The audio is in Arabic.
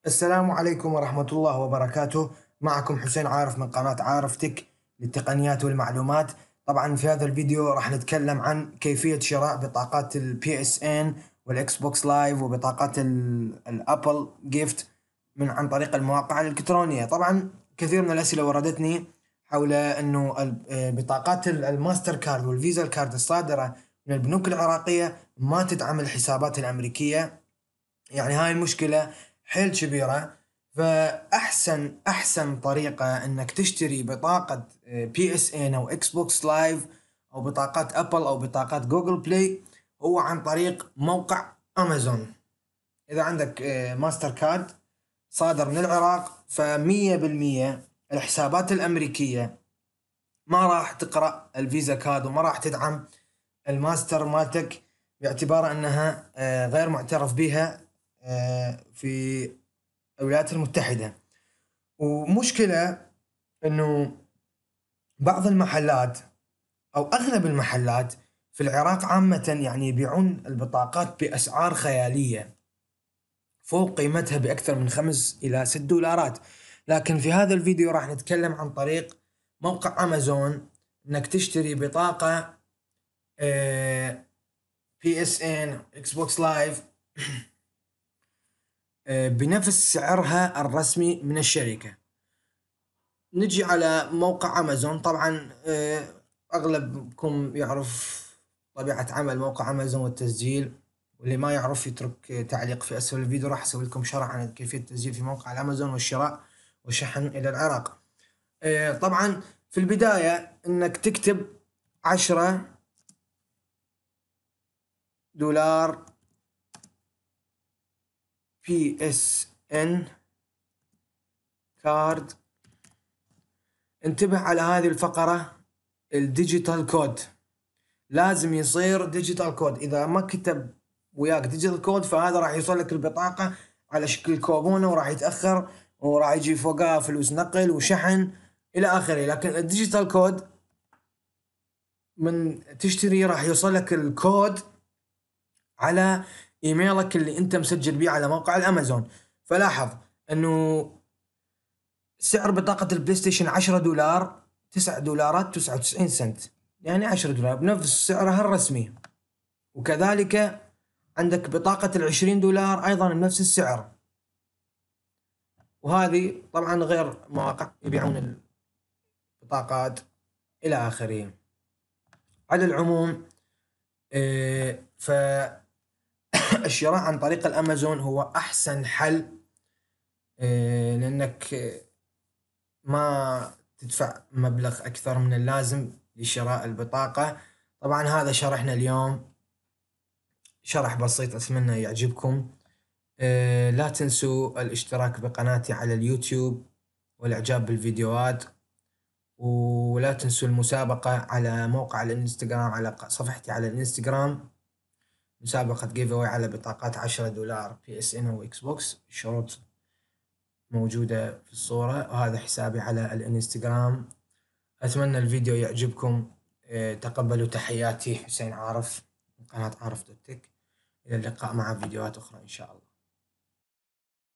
السلام عليكم ورحمة الله وبركاته. معكم حسين عارف من قناة عارف تك للتقنيات والمعلومات. طبعا في هذا الفيديو راح نتكلم عن كيفية شراء بطاقات ال PSN والإكس بوكس لايف وبطاقات الأبل جيفت عن طريق المواقع الإلكترونية. طبعا كثير من الأسئلة وردتني حول أنه بطاقات الماستر كارد والفيزا الكارد الصادرة من البنوك العراقية ما تدعم الحسابات الأمريكية. يعني هاي المشكلة حيل كبيرة. فأحسن طريقة إنك تشتري بطاقة PSN أو إكس بوكس لايف أو بطاقات أبل أو بطاقات جوجل بلاي هو عن طريق موقع أمازون. إذا عندك ماستر كارد صادر من العراق ف100% الحسابات الأمريكية ما راح تقرأ الفيزا كارد وما راح تدعم الماستر مالتك باعتبار أنها غير معترف بها في الولايات المتحدة. ومشكلة انه بعض المحلات او اغلب المحلات في العراق عامة يعني يبيعون البطاقات باسعار خيالية فوق قيمتها باكثر من 5 الى 6 دولارات. لكن في هذا الفيديو راح نتكلم عن طريق موقع امازون انك تشتري بطاقة PSN اكس بوكس لايف بنفس سعرها الرسمي من الشركة. نجي على موقع أمازون. طبعا أغلبكم يعرف طبيعة عمل موقع أمازون والتسجيل، واللي ما يعرف يترك تعليق في أسفل الفيديو. راح أسوي لكم شرح عن كيفية التسجيل في موقع الأمازون والشراء والشحن إلى العراق. طبعا في البداية إنك تكتب 10 دولار PSN كارد. انتبه على هذه الفقرة، الديجيتال كود لازم يصير ديجيتال كود. اذا ما كتب وياك ديجيتال كود فهذا راح يوصل لك البطاقة على شكل كوبونة وراح يتأخر وراح يجي فوقها فلوس نقل وشحن الى اخره. لكن الديجيتال كود من تشتري راح يوصل لك الكود على ايميلك اللي انت مسجل بيه على موقع الامازون. فلاحظ انه سعر بطاقة البلاي ستيشن 10 دولار 9 دولارات 99 سنت، يعني 10 دولار بنفس سعرها الرسمي. وكذلك عندك بطاقة ال20 دولار أيضا بنفس السعر. وهذه طبعا غير مواقع يبيعون البطاقات إلى آخره. على العموم فالشراء عن طريق الأمازون هو أحسن حل، لأنك ما تدفع مبلغ أكثر من اللازم لشراء البطاقة. طبعا هذا شرحنا اليوم، شرح بسيط، أتمنى يعجبكم. لا تنسوا الاشتراك بقناتي على اليوتيوب والإعجاب بالفيديوهات، ولا تنسوا المسابقة على موقع الانستغرام على صفحتي على الانستغرام، مسابقة جيف أواي على بطاقات 10 دولار PSN وإكس بوكس. الشروط موجودة في الصورة، وهذا حسابي على الانستغرام. أتمنى الفيديو يعجبكم. تقبلوا تحياتي، حسين عارف من قناة عارف دوت تك. إلى اللقاء مع فيديوهات أخرى إن شاء الله.